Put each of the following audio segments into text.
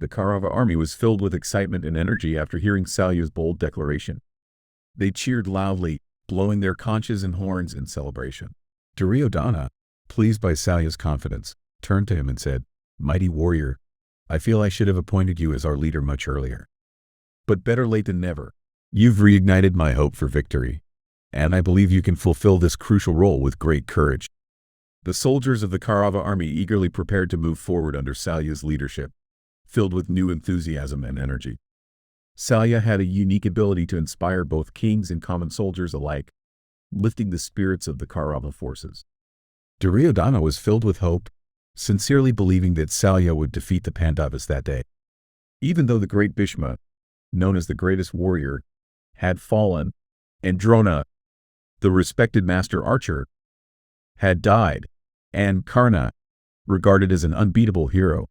The Kaurava army was filled with excitement and energy after hearing Salya's bold declaration. They cheered loudly, blowing their conches and horns in celebration. Duryodhana, pleased by Salya's confidence, turned to him and said, "Mighty warrior, I feel I should have appointed you as our leader much earlier. But better late than never. You've reignited my hope for victory, and I believe you can fulfill this crucial role with great courage." The soldiers of the Kaurava army eagerly prepared to move forward under Salya's leadership, filled with new enthusiasm and energy. Salya had a unique ability to inspire both kings and common soldiers alike, lifting the spirits of the Kaurava forces. Duryodhana was filled with hope, sincerely believing that Salya would defeat the Pandavas that day. Even though the great Bhishma, known as the greatest warrior, had fallen, and Drona, the respected master archer, had died, and Karna, regarded as an unbeatable hero,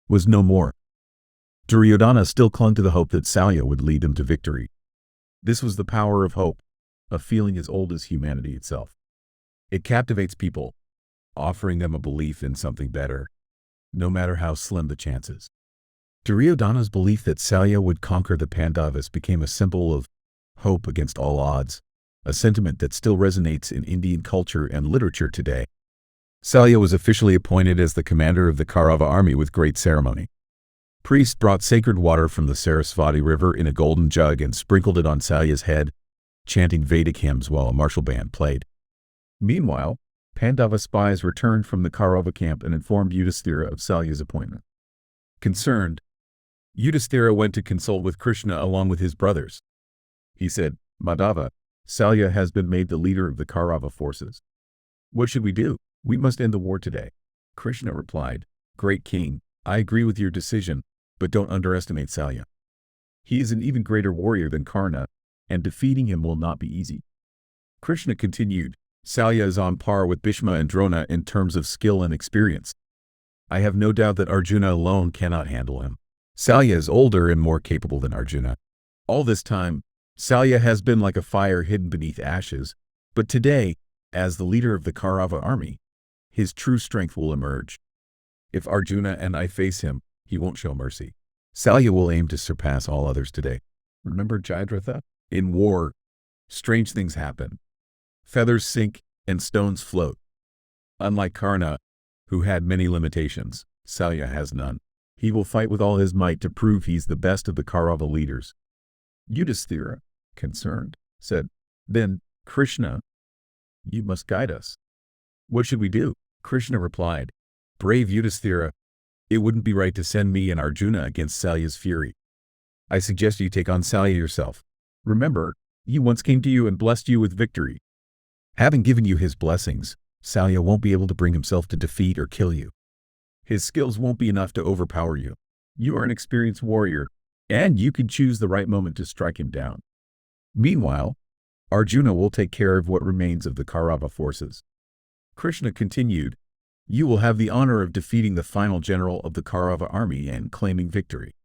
was no more, Duryodhana still clung to the hope that Salya would lead them to victory. This was the power of hope, a feeling as old as humanity itself. It captivates people, offering them a belief in something better, no matter how slim the chances. Duryodhana's belief that Salya would conquer the Pandavas became a symbol of hope against all odds, a sentiment that still resonates in Indian culture and literature today. Salya was officially appointed as the commander of the Kaurava army with great ceremony. Priests brought sacred water from the Sarasvati river in a golden jug and sprinkled it on Salya's head, chanting Vedic hymns while a martial band played. Meanwhile, Pandava spies returned from the Kaurava camp and informed Yudhishthira of Salya's appointment. Concerned, Yudhishthira went to consult with Krishna along with his brothers. He said, "Madhava, Salya has been made the leader of the Kaurava forces. What should we do? We must end the war today." Krishna replied, "Great king, I agree with your decision, but don't underestimate Salya. He is an even greater warrior than Karna, and defeating him will not be easy." Krishna continued, "Salya is on par with Bhishma and Drona in terms of skill and experience. I have no doubt that Arjuna alone cannot handle him. Salya is older and more capable than Arjuna. All this time, Salya has been like a fire hidden beneath ashes, but today, as the leader of the Kaurava army, his true strength will emerge. If Arjuna and I face him, he won't show mercy. Salya will aim to surpass all others today." Remember Jayadratha? In war, strange things happen. Feathers sink and stones float. Unlike Karna, who had many limitations, Salya has none. He will fight with all his might to prove he's the best of the Kaurava leaders. Yudhishthira, concerned, said, "Then, Krishna, you must guide us. What should we do?" Krishna replied, "Brave Yudhishthira, it wouldn't be right to send me and Arjuna against Salya's fury. I suggest you take on Salya yourself. Remember, he once came to you and blessed you with victory. Having given you his blessings, Salya won't be able to bring himself to defeat or kill you. His skills won't be enough to overpower you. You are an experienced warrior, and you can choose the right moment to strike him down. Meanwhile, Arjuna will take care of what remains of the Kaurava forces." Krishna continued, "You will have the honor of defeating the final general of the Kaurava army and claiming victory."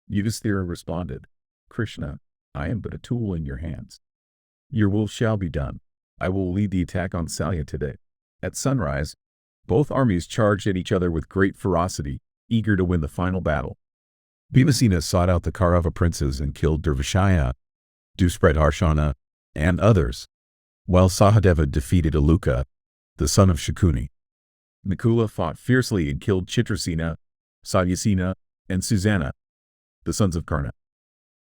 Yudhishthira responded, "Krishna, I am but a tool in your hands. Your will shall be done. I will lead the attack on Salya today." At sunrise, both armies charged at each other with great ferocity, eager to win the final battle. Bhimasena sought out the Kaurava princes and killed Durvashaya, Duspradharshana, and others, while Sahadeva defeated Aluka, the son of Shakuni. Nakula fought fiercely and killed Chitrasena, Satyasena, and Susanna, the sons of Karna.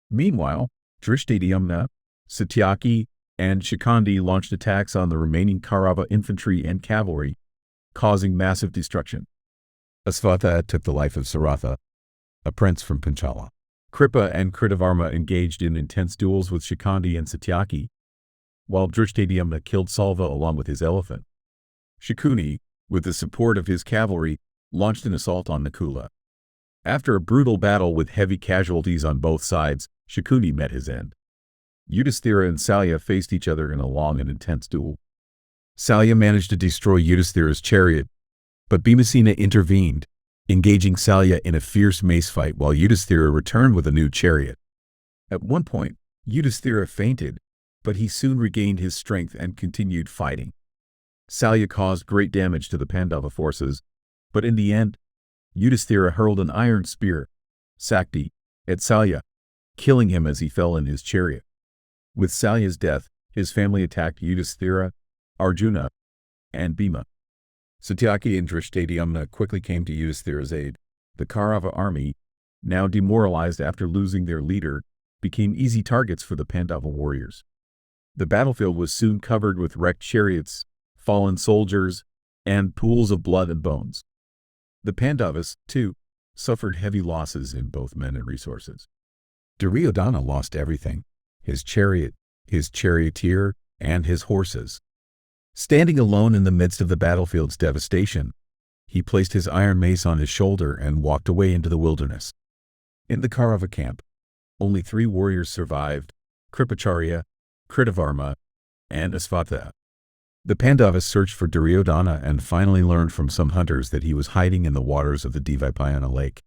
Meanwhile, Drishtadyumna, Satyaki, and Shikandi launched attacks on the remaining Kaurava infantry and cavalry, causing massive destruction. Asvatha took the life of Saratha, a prince from Panchala. Kripa and Kritavarma engaged in intense duels with Shikandi and Satyaki, while Drishtadyumna killed Salva along with his elephant. Shakuni, with the support of his cavalry, launched an assault on Nakula. After a brutal battle with heavy casualties on both sides, Shakuni met his end. Yudhishthira and Salya faced each other in a long and intense duel. Salya managed to destroy Yudhishthira's chariot, but Bhimasena intervened, engaging Salya in a fierce mace fight while Yudhishthira returned with a new chariot. At one point, Yudhishthira fainted, but he soon regained his strength and continued fighting. Salya caused great damage to the Pandava forces, but in the end, Yudhishthira hurled an iron spear, Sakti, at Salya, killing him as he fell in his chariot. With Salya's death, his family attacked Yudhisthira, Arjuna, and Bhima. Satyaki and Drishtadyumna quickly came to Yudhisthira's aid. The Kaurava army, now demoralized after losing their leader, became easy targets for the Pandava warriors. The battlefield was soon covered with wrecked chariots, fallen soldiers, and pools of blood and bones. The Pandavas, too, suffered heavy losses in both men and resources. Duryodhana lost everything: his chariot, his charioteer, and his horses. Standing alone in the midst of the battlefield's devastation, he placed his iron mace on his shoulder and walked away into the wilderness. In the Kaurava camp, only 3 warriors survived: Kripacharya, Kritavarma, and Asvatha. The Pandavas searched for Duryodhana and finally learned from some hunters that he was hiding in the waters of the Dvipayana lake.